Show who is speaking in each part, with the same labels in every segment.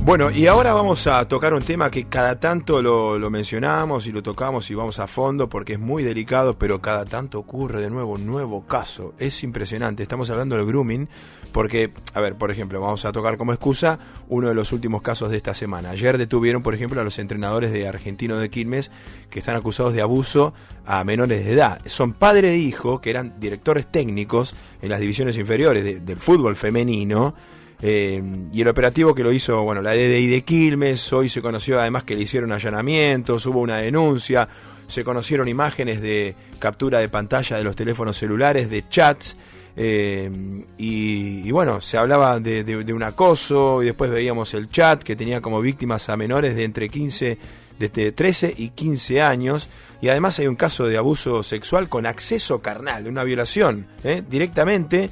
Speaker 1: Bueno, y ahora vamos a tocar un tema que cada tanto lo mencionamos y lo tocamos y vamos a fondo porque es muy delicado, pero cada tanto ocurre de nuevo un nuevo caso. Es impresionante, estamos hablando del grooming porque, a ver, por ejemplo, vamos a tocar como excusa uno de los últimos casos de esta semana. Ayer detuvieron, por ejemplo, a los entrenadores de Argentino de Quilmes que están acusados de abuso a menores de edad. Son padre e hijo que eran directores técnicos en las divisiones inferiores del fútbol femenino. Y el operativo que lo hizo, bueno, la DDI de Quilmes. Hoy se conoció además que le hicieron allanamientos, hubo una denuncia, se conocieron imágenes de captura de pantalla de los teléfonos celulares, de chats, y bueno, se hablaba de un acoso, y después veíamos el chat que tenía como víctimas a menores de entre 13 y 15 años, y además hay un caso de abuso sexual con acceso carnal, una violación, directamente.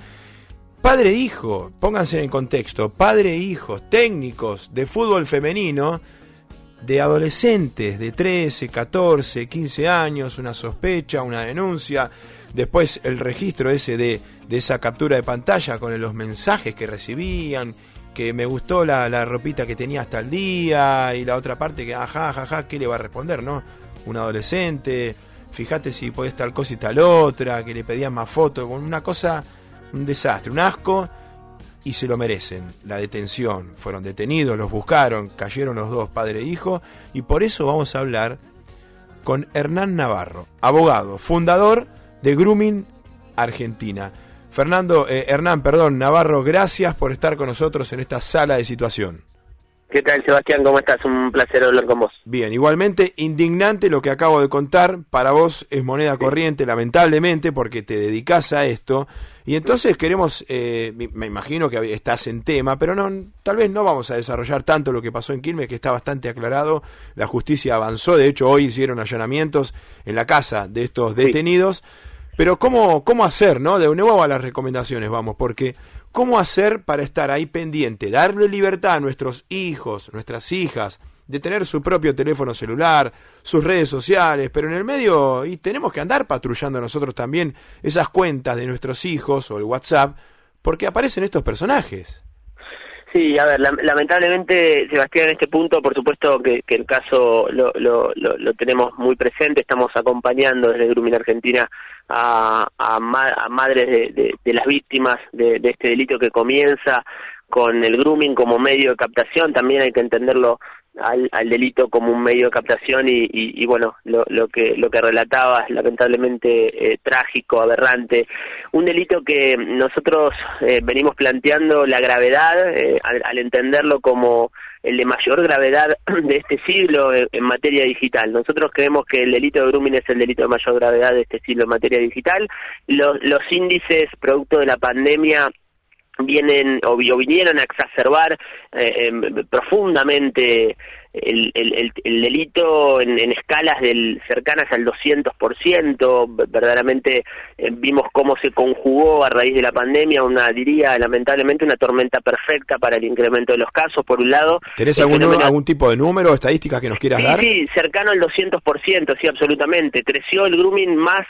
Speaker 1: Padre e hijo, pónganse en contexto, padre e hijos técnicos de fútbol femenino, de adolescentes de 13, 14, 15 años, una sospecha, una denuncia, después el registro ese de esa captura de pantalla con los mensajes que recibían, que me gustó la ropita que tenía hasta el día, y la otra parte que, ajá, ¿qué le va a responder, no? Un adolescente, fíjate si podés tal cosa y tal otra, que le pedían más fotos, con una cosa... Un desastre, un asco, y se lo merecen. La detención, fueron detenidos, los buscaron, cayeron los dos, padre e hijo, y por eso vamos a hablar con Hernán Navarro, abogado, fundador de Grooming Argentina. Hernán Navarro, gracias por estar con nosotros en esta sala de situación.
Speaker 2: ¿Qué tal, Sebastián? ¿Cómo estás? Un placer hablar con vos.
Speaker 1: Bien, igualmente indignante lo que acabo de contar. Para vos es moneda corriente, lamentablemente, porque te dedicás a esto. Y entonces queremos, me imagino que estás en tema, pero no, tal vez no vamos a desarrollar tanto lo que pasó en Quilmes, que está bastante aclarado. La justicia avanzó, de hecho hoy hicieron allanamientos en la casa de estos detenidos. Pero ¿cómo hacer, no? De nuevo a las recomendaciones vamos, porque... ¿Cómo hacer para estar ahí pendiente? Darle libertad a nuestros hijos, nuestras hijas, de tener su propio teléfono celular, sus redes sociales, pero en el medio y tenemos que andar patrullando nosotros también esas cuentas de nuestros hijos o el WhatsApp, porque aparecen estos personajes.
Speaker 2: Sí, a ver, lamentablemente, Sebastián, en este punto, por supuesto que el caso lo tenemos muy presente, estamos acompañando desde Grooming Argentina a madres de las víctimas de este delito que comienza con el grooming como medio de captación. También hay que entenderlo al delito como un medio de captación y bueno, lo que relatabas, lamentablemente trágico, aberrante, un delito que nosotros venimos planteando la gravedad al entenderlo como el de mayor gravedad de este siglo en materia digital. Nosotros creemos que el delito de grooming es el delito de mayor gravedad de este siglo en materia digital. Los índices producto de la pandemia vinieron a exacerbar profundamente el delito en escalas cercanas al 200%. Verdaderamente vimos cómo se conjugó a raíz de la pandemia lamentablemente una tormenta perfecta para el incremento de los casos. Por un lado,
Speaker 1: ¿tenés algún tipo de número o estadística que nos quieras dar?
Speaker 2: Sí, cercano al 200%, sí, absolutamente. Creció el grooming más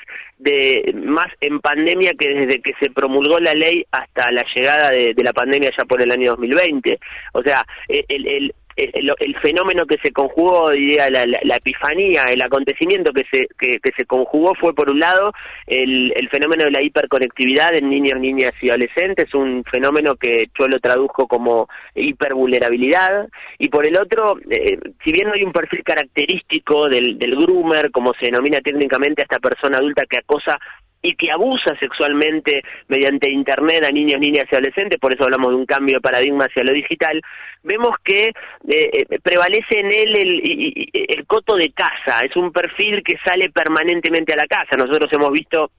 Speaker 2: en pandemia que desde que se promulgó la ley hasta la llegada de la pandemia ya por el año 2020. O sea, el fenómeno que se conjugó, diría la epifanía, el acontecimiento que se conjugó fue, por un lado, el fenómeno de la hiperconectividad en niños, niñas y adolescentes, un fenómeno que yo lo tradujo como hipervulnerabilidad, y por el otro, si bien no hay un perfil característico del groomer, como se denomina técnicamente a esta persona adulta que acosa y que abusa sexualmente mediante internet a niños, niñas y adolescentes, por eso hablamos de un cambio de paradigma hacia lo digital, vemos que prevalece en él el coto de casa, es un perfil que sale permanentemente a la casa. Nosotros hemos visto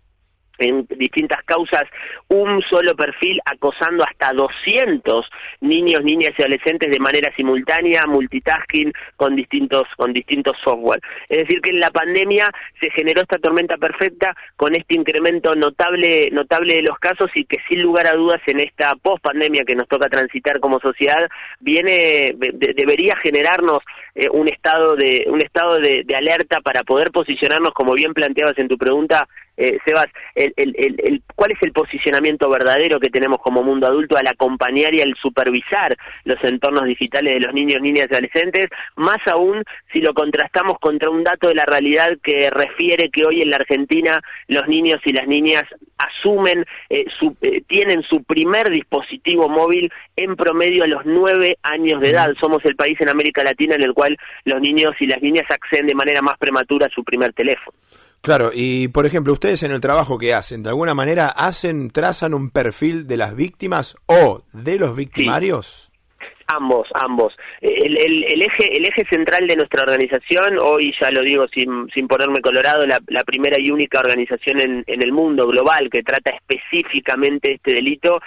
Speaker 2: en distintas causas un solo perfil acosando hasta 200 niños, niñas y adolescentes de manera simultánea, multitasking, con distintos software. Es decir, que en la pandemia se generó esta tormenta perfecta con este incremento notable de los casos, y que sin lugar a dudas en esta post-pandemia que nos toca transitar como sociedad debería generarnos un estado de alerta para poder posicionarnos, como bien planteabas en tu pregunta, Sebas, ¿cuál es el posicionamiento verdadero que tenemos como mundo adulto al acompañar y al supervisar los entornos digitales de los niños, niñas y adolescentes? Más aún si lo contrastamos contra un dato de la realidad que refiere que hoy en la Argentina los niños y las niñas asumen, tienen su primer dispositivo móvil en promedio a los 9 años de edad. Somos el país en América Latina en el cual los niños y las niñas acceden de manera más prematura a su primer teléfono.
Speaker 1: Claro, y por ejemplo, ustedes en el trabajo que hacen, ¿de alguna manera trazan un perfil de las víctimas o de los victimarios?
Speaker 2: Sí. Ambos. El eje central de nuestra organización, hoy ya lo digo sin ponerme colorado, la primera y única organización en el mundo global que trata específicamente este delito,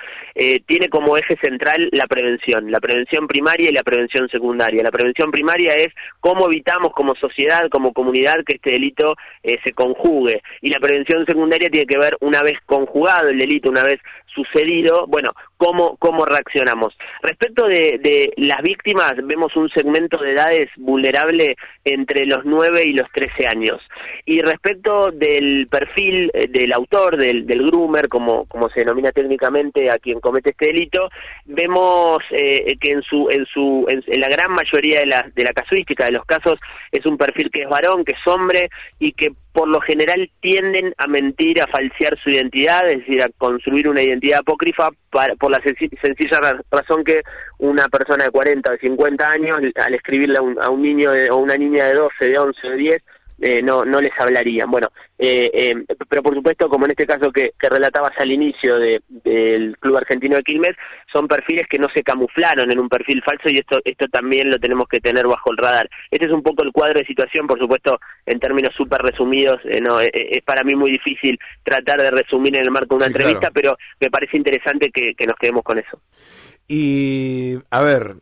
Speaker 2: tiene como eje central la prevención primaria y la prevención secundaria. La prevención primaria es cómo evitamos como sociedad, como comunidad, que este delito se conjugue, y la prevención secundaria tiene que ver, una vez conjugado el delito, una vez sucedido, bueno, cómo reaccionamos. Respecto de las víctimas, vemos un segmento de edades vulnerable entre los 9 y los 13 años. Y respecto del perfil del autor, del groomer, como se denomina técnicamente a quien comete este delito, vemos que en la gran mayoría de la casuística de los casos es un perfil que es varón, que es hombre, y que por lo general tienden a mentir, a falsear su identidad, es decir, a construir una identidad apócrifa por la sencilla razón que una persona de 40 o de 50 años, al escribirle a un niño o una niña de 12, de 11 o de 10, no les hablarían. Bueno, pero por supuesto, como en este caso que relatabas al inicio del Club Argentino de Quilmes, son perfiles que no se camuflaron en un perfil falso, y esto también lo tenemos que tener bajo el radar. Este es un poco el cuadro de situación, por supuesto, en términos súper resumidos. Es para mí muy difícil tratar de resumir en el marco de una entrevista, claro, pero me parece interesante que nos quedemos con eso.
Speaker 1: Y, a ver,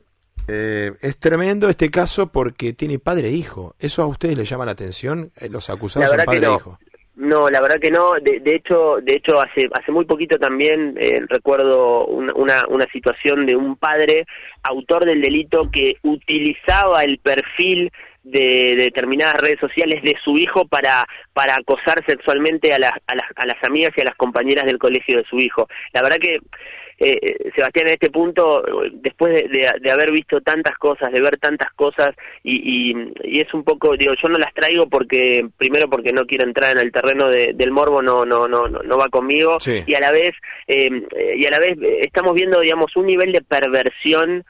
Speaker 1: es tremendo este caso porque tiene padre e hijo. ¿Eso a ustedes les llama la atención? ¿Los acusados son padre e hijo?
Speaker 2: No, la verdad que no. De hecho hace muy poquito también recuerdo una situación de un padre autor del delito que utilizaba el perfil de determinadas redes sociales de su hijo para acosar sexualmente a las amigas y a las compañeras del colegio de su hijo. La verdad que Sebastián, en este punto, después de haber visto tantas cosas, de ver tantas cosas, y es un poco, digo, yo no las traigo primero porque no quiero entrar en el terreno del morbo, no va conmigo, sí. y a la vez estamos viendo, digamos, un nivel de perversión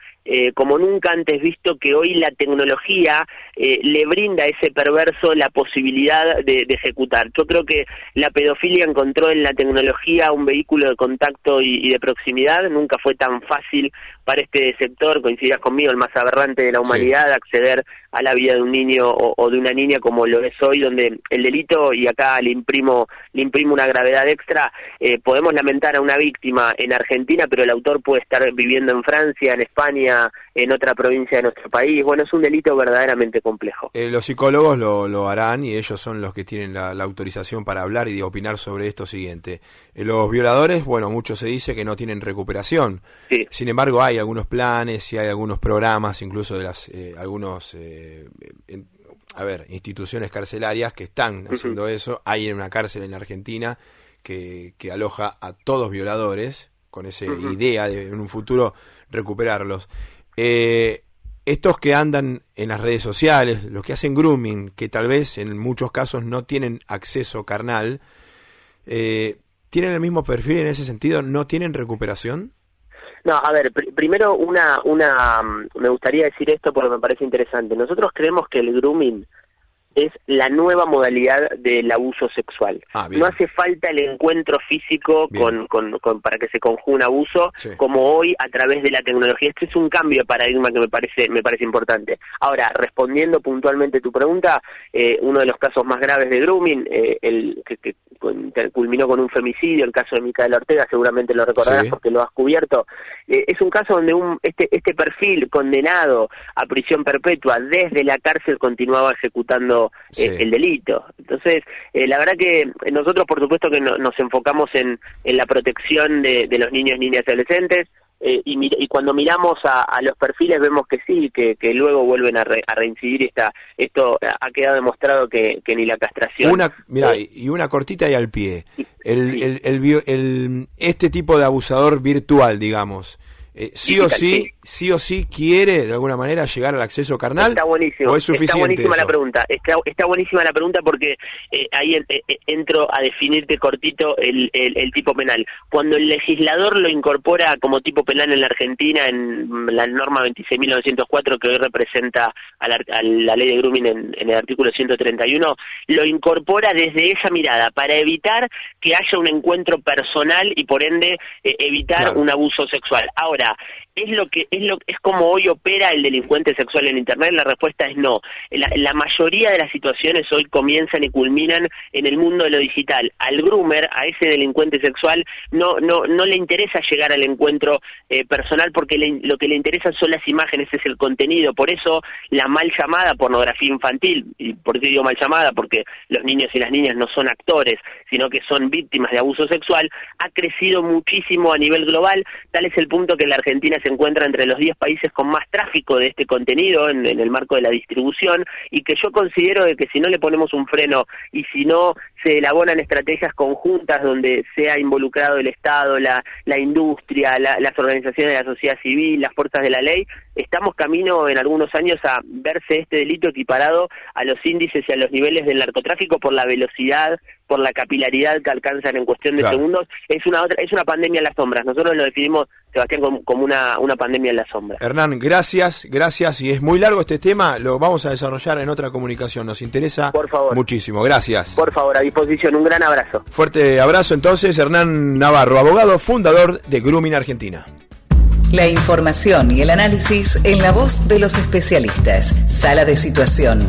Speaker 2: como nunca antes visto, que hoy la tecnología le brinda a ese perverso la posibilidad de ejecutar. Yo creo que la pedofilia encontró en la tecnología un vehículo de contacto y de proximidad. Nunca fue tan fácil para este sector, coincidirás conmigo, el más aberrante de la humanidad, sí, acceder a la vida de un niño o de una niña como lo es hoy, donde el delito, y acá le imprimo una gravedad extra, podemos lamentar a una víctima en Argentina, pero el autor puede estar viviendo en Francia, en España, en otra provincia de nuestro país. Bueno, es un delito verdaderamente complejo.
Speaker 1: Los psicólogos lo harán, y ellos son los que tienen la autorización para hablar y de opinar sobre esto siguiente. Los violadores, bueno, mucho se dice que no tienen recuperación. Sí. Sin embargo, hay algunos planes y hay algunos programas, incluso de instituciones carcelarias que están haciendo eso. Hay una cárcel en Argentina que aloja a todos violadores, con esa idea de en un futuro recuperarlos. Estos que andan en las redes sociales, los que hacen grooming, que tal vez en muchos casos no tienen acceso carnal, ¿tienen el mismo perfil en ese sentido? ¿No tienen recuperación?
Speaker 2: No, a ver, primero me gustaría decir esto porque me parece interesante. Nosotros creemos que el grooming es la nueva modalidad del abuso sexual. No hace falta el encuentro físico para que se conjugue un abuso, sí, como hoy a través de la tecnología. Este es un cambio de paradigma que me parece importante. Ahora, respondiendo puntualmente a tu pregunta, uno de los casos más graves de grooming, que culminó con un femicidio, el caso de Micaela Ortega, seguramente lo recordarás, sí, porque lo has cubierto, es un caso donde este perfil condenado a prisión perpetua desde la cárcel continuaba ejecutando sí, el delito. Entonces, la verdad que nosotros, por supuesto, que nos enfocamos en la protección de los niños, niñas y adolescentes. y cuando miramos a los perfiles vemos que sí, que luego vuelven a reincidir, y esto ha quedado demostrado que ni la castración.
Speaker 1: Y una cortita y al pie. Este tipo de abusador virtual, digamos, sí o sí quiere de alguna manera llegar al acceso carnal.
Speaker 2: Está buenísimo.
Speaker 1: ¿O es suficiente?
Speaker 2: Está buenísima
Speaker 1: eso?
Speaker 2: la pregunta. Está buenísima la pregunta porque ahí entro a definirte cortito el tipo penal. Cuando el legislador lo incorpora como tipo penal en la Argentina, en la norma 26.904 que hoy representa a la ley de grooming en el artículo 131, lo incorpora desde esa mirada para evitar que haya un encuentro personal y por ende evitar un abuso sexual. Ahora, es como hoy opera el delincuente sexual en Internet. La respuesta es no. La mayoría de las situaciones hoy comienzan y culminan en el mundo de lo digital. Al groomer, a ese delincuente sexual, no le interesa llegar al encuentro personal, porque lo que le interesan son las imágenes, es el contenido. Por eso la mal llamada pornografía infantil, y por qué digo mal llamada, porque los niños y las niñas no son actores, sino que son víctimas de abuso sexual, ha crecido muchísimo a nivel global. Tal es el punto que la Argentina se encuentra entre los 10 países con más tráfico de este contenido en el marco de la distribución, y que yo considero de que si no le ponemos un freno y si no se elaboran estrategias conjuntas donde sea involucrado el Estado, la industria, las organizaciones de la sociedad civil, las fuerzas de la ley, estamos camino en algunos años a verse este delito equiparado a los índices y a los niveles del narcotráfico por la velocidad, por la capilaridad que alcanzan en cuestión de segundos. Es una pandemia en las sombras. Nosotros lo definimos, Sebastián, como una pandemia en las sombras.
Speaker 1: Hernán, gracias, y es muy largo este tema, lo vamos a desarrollar en otra comunicación, nos interesa muchísimo. Gracias.
Speaker 2: Por favor, a disposición, un gran abrazo.
Speaker 1: Fuerte abrazo entonces, Hernán Navarro, abogado, fundador de Grooming Argentina.
Speaker 3: La información y el análisis en la voz de los especialistas. Sala de Situación.